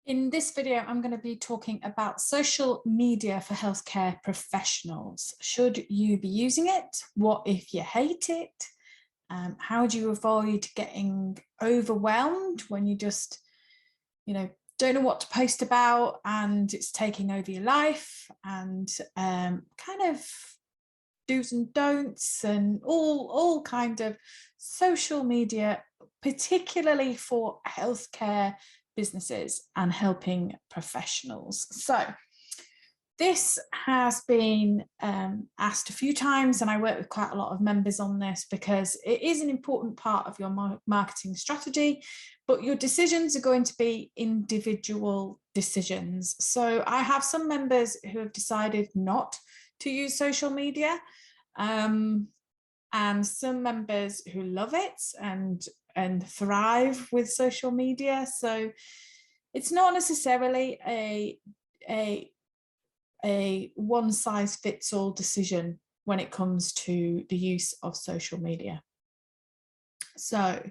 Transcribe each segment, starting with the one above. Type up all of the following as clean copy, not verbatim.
In this video, I'm going to be talking about social media for healthcare professionals. Should you be using it? What if you hate it? How do you avoid getting overwhelmed when you just, don't know what to post about and it's taking over your life, and kind of do's and don'ts and all kind of social media, particularly for healthcare businesses and helping professionals. So this has been asked a few times, and I work with quite a lot of members on this because it is an important part of your marketing strategy, but your decisions are going to be individual decisions. So I have some members who have decided not to use social media, and some members who love it and thrive with social media. So it's not necessarily a one size fits all decision when it comes to the use of social media. So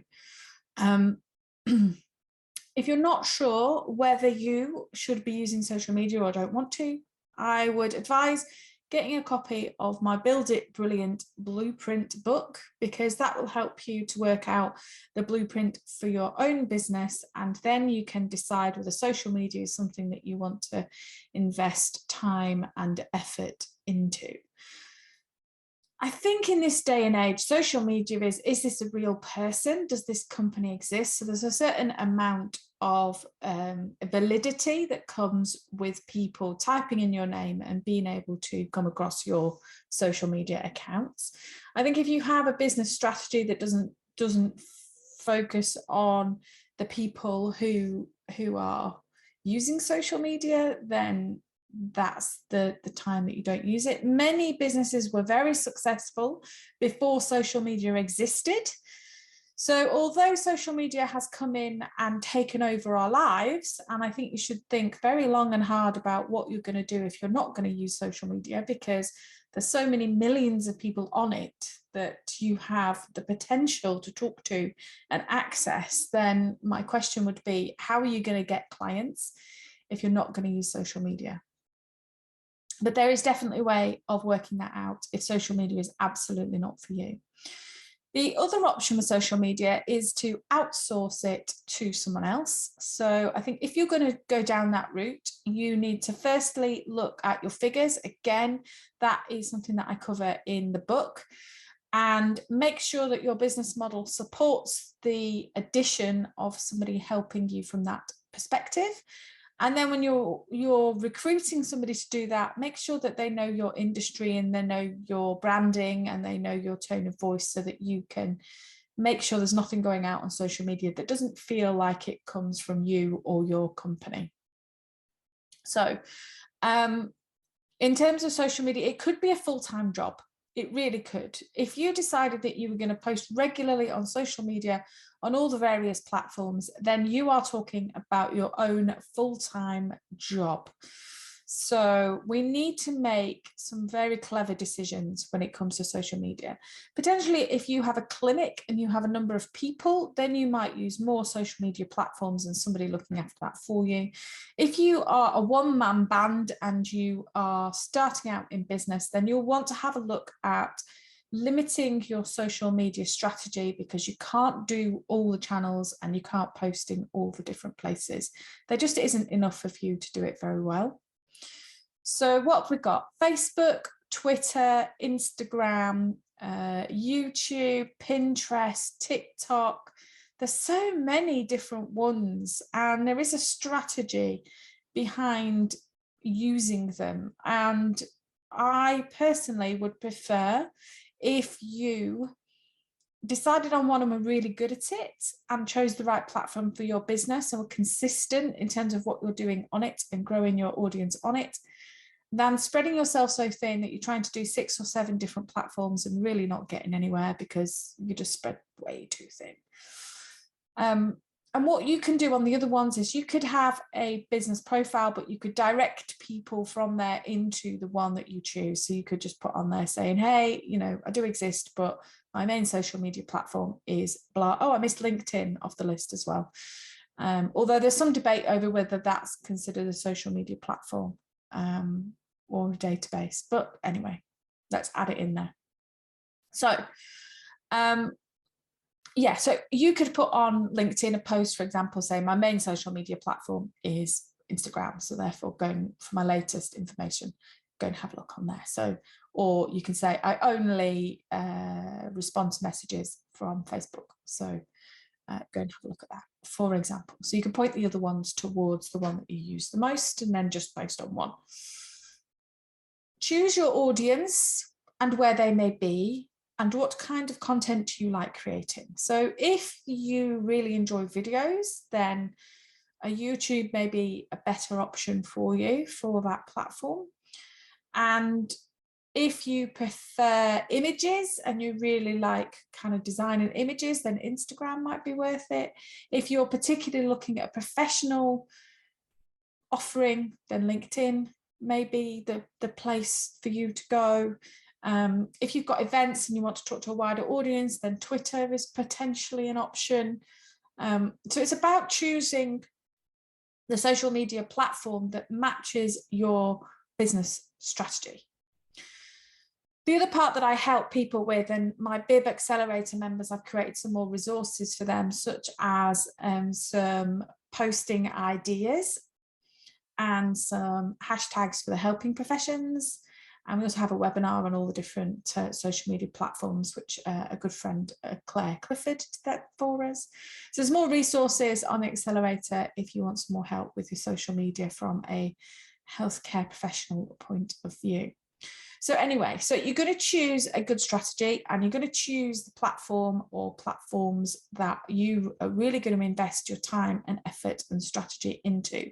if you're not sure whether you should be using social media or don't want to, I would advise getting a copy of my Build It Brilliant Blueprint book, because that will help you to work out the blueprint for your own business, and then you can decide whether social media is something that you want to invest time and effort into. I think in this day and age, social media is this a real person? Does this company exist? So there's a certain amount of validity that comes with people typing in your name and being able to come across your social media accounts. I think if you have a business strategy that doesn't focus on the people who are using social media, then that's the time that you don't use it. Many businesses were very successful before social media existed. So although social media has come in and taken over our lives, and I think you should think very long and hard about what you're going to do if you're not going to use social media, because there's so many millions of people on it that you have the potential to talk to and access, then my question would be, how are you going to get clients if you're not going to use social media? But there is definitely a way of working that out if social media is absolutely not for you. The other option with social media is to outsource it to someone else. So I think if you're going to go down that route, you need to firstly look at your figures. Again, that is something that I cover in the book, and make sure that your business model supports the addition of somebody helping you from that perspective. And then when you're recruiting somebody to do that, make sure that they know your industry and they know your branding and they know your tone of voice, so that you can make sure there's nothing going out on social media that doesn't feel like it comes from you or your company. So in terms of social media, it could be a full-time job. It really could. If you decided that you were going to post regularly on social media on all the various platforms, then you are talking about your own full-time job. So we need to make some very clever decisions when it comes to social media. Potentially, if you have a clinic and you have a number of people, then you might use more social media platforms and somebody looking after that for you. If you are a one-man band and you are starting out in business, then you'll want to have a look at limiting your social media strategy, because you can't do all the channels and you can't post in all the different places. There just isn't enough of you to do it very well. So what have we got? Facebook, Twitter, Instagram, YouTube, Pinterest, TikTok. There's so many different ones, and there is a strategy behind using them. And I personally would prefer if you decided on one and were really good at it and chose the right platform for your business and were consistent in terms of what you're doing on it and growing your audience on it, than spreading yourself so thin that you're trying to do 6 or 7 different platforms and really not getting anywhere because you just spread way too thin. And what you can do on the other ones is you could have a business profile, but you could direct people from there into the one that you choose. So you could just put on there saying, hey, I do exist, but my main social media platform is blah. Oh, I missed LinkedIn off the list as well. Although there's some debate over whether that's considered a social media platform or a database. But anyway, let's add it in there. So yeah, so you could put on LinkedIn a post, for example, say my main social media platform is Instagram. So therefore, going for my latest information, go and have a look on there. So, or you can say I only respond to messages from Facebook. So go and have a look at that, for example. So you can point the other ones towards the one that you use the most and then just post on one. Choose your audience and where they may be and what kind of content you like creating. So if you really enjoy videos, then a YouTube may be a better option for you for that platform. And if you prefer images and you really like kind of designing images, then Instagram might be worth it. If you're particularly looking at a professional offering, then LinkedIn may be the place for you to go. If you've got events and you want to talk to a wider audience, then Twitter is potentially an option. So it's about choosing the social media platform that matches your business strategy. The other part that I help people with, and my BIB Accelerator members, I've created some more resources for them, such as some posting ideas and some hashtags for the helping professions. And we also have a webinar on all the different social media platforms, which a good friend, Claire Clifford, did that for us. So there's more resources on the Accelerator if you want some more help with your social media from a healthcare professional point of view. So anyway, so you're going to choose a good strategy and you're going to choose the platform or platforms that you are really going to invest your time and effort and strategy into.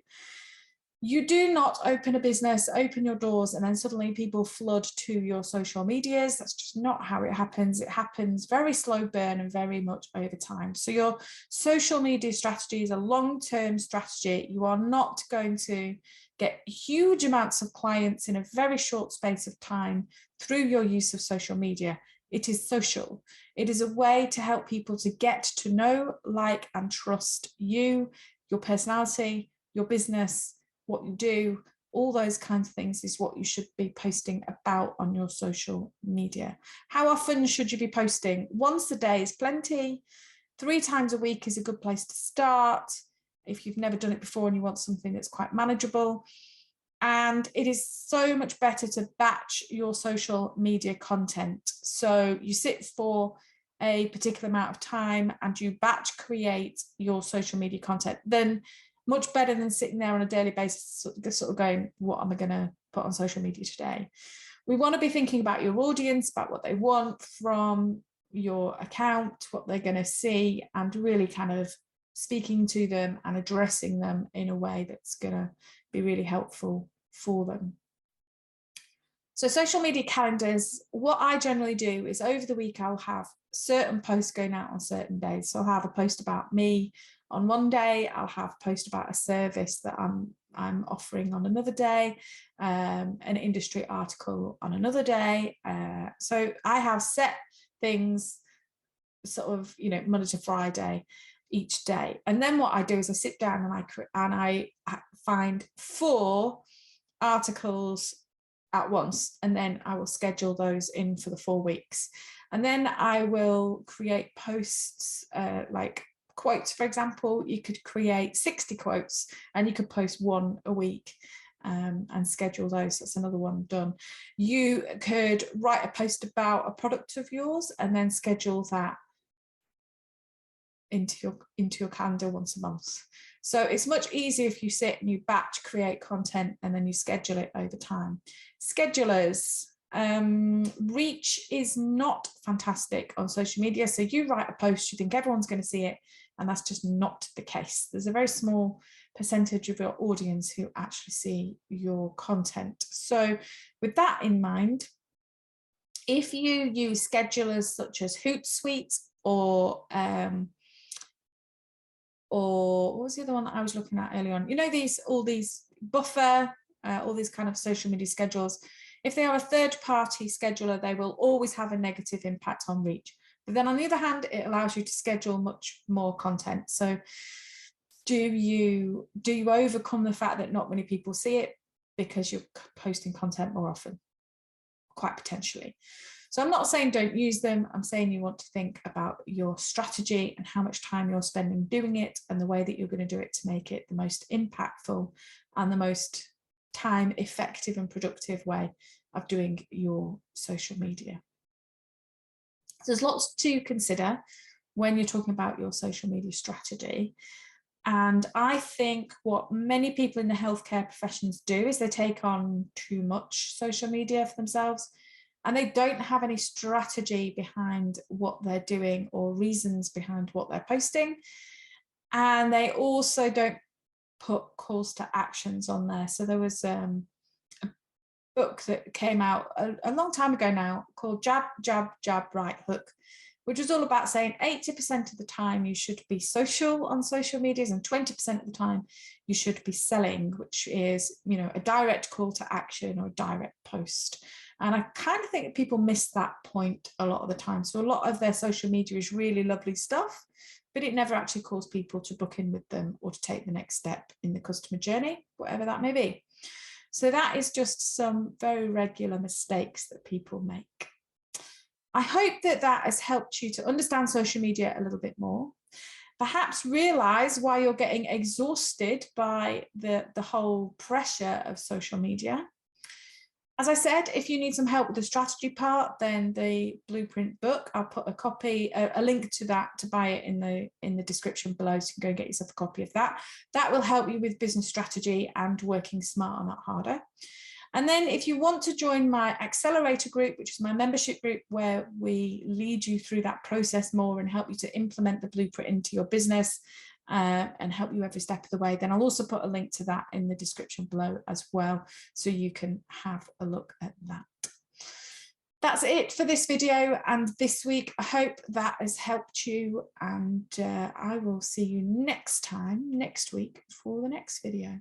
You do not open a business, open your doors, and then suddenly people flood to your social medias. That's just not how it happens. It happens very slow burn and very much over time. So your social media strategy is a long-term strategy. You are not going to get huge amounts of clients in a very short space of time through your use of social media. It is social. It is a way to help people to get to know, like, and trust you, your personality, your business, what you do, all those kinds of things is what you should be posting about on your social media. How often should you be posting? Once a day is plenty. 3 times a week is a good place to start if you've never done it before and you want something that's quite manageable. And it is so much better to batch your social media content. So you sit for a particular amount of time and you batch create your social media content, then much better than sitting there on a daily basis, sort of going, what am I going to put on social media today? We want to be thinking about your audience, about what they want from your account, what they're going to see, and really kind of speaking to them and addressing them in a way that's going to be really helpful for them. So social media calendars, what I generally do is over the week, I'll have certain posts going out on certain days. So I'll have a post about me on one day, I'll have a post about a service that I'm offering on another day, an industry article on another day. So I have set things sort of, you know, Monday to Friday each day. And then what I do is I sit down and I find 4 articles at once, and then I will schedule those in for the 4 weeks. And then I will create posts like quotes, for example. You could create 60 quotes and you could post 1 a week and schedule those. That's another one done. You could write a post about a product of yours and then schedule that into your calendar once a month. So it's much easier if you sit and you batch create content and then you schedule it over time. Schedulers, reach is not fantastic on social media. So you write a post, you think everyone's going to see it, and that's just not the case. There's a very small percentage of your audience who actually see your content. So with that in mind, if you use schedulers such as Hootsuite or what was the other one that I was looking at early on? You know, all these Buffer, all these kind of social media schedules. If they are a third-party scheduler, they will always have a negative impact on reach. But then on the other hand, it allows you to schedule much more content. So Do you overcome the fact that not many people see it because you're posting content more often? Quite potentially. So I'm not saying don't use them. I'm saying you want to think about your strategy and how much time you're spending doing it and the way that you're going to do it to make it the most impactful and the most time effective and productive way of doing your social media. So there's lots to consider when you're talking about your social media strategy. And I think what many people in the healthcare professions do is they take on too much social media for themselves, and they don't have any strategy behind what they're doing or reasons behind what they're posting. And they also don't put calls to actions on there. So there was a book that came out a long time ago now called Jab, Jab, Jab, Right Hook, which was all about saying 80% of the time you should be social on social medias and 20% of the time you should be selling, which is, you know, a direct call to action or a direct post. And I kind of think that people miss that point a lot of the time. So a lot of their social media is really lovely stuff, but it never actually calls people to book in with them or to take the next step in the customer journey, whatever that may be. So that is just some very regular mistakes that people make. I hope that that has helped you to understand social media a little bit more, perhaps realize why you're getting exhausted by the whole pressure of social media. As I said, if you need some help with the strategy part, then the Blueprint book, I'll put a link to that to buy it in the description below, so you can go and get yourself a copy of that. That will help you with business strategy and working smarter, not harder. And then if you want to join my accelerator group, which is my membership group, where we lead you through that process more and help you to implement the blueprint into your business and help you every step of the way, then I'll also put a link to that in the description below as well, so you can have a look at that. That's it for this video and this week. I hope that has helped you, and I will see you next week for the next video.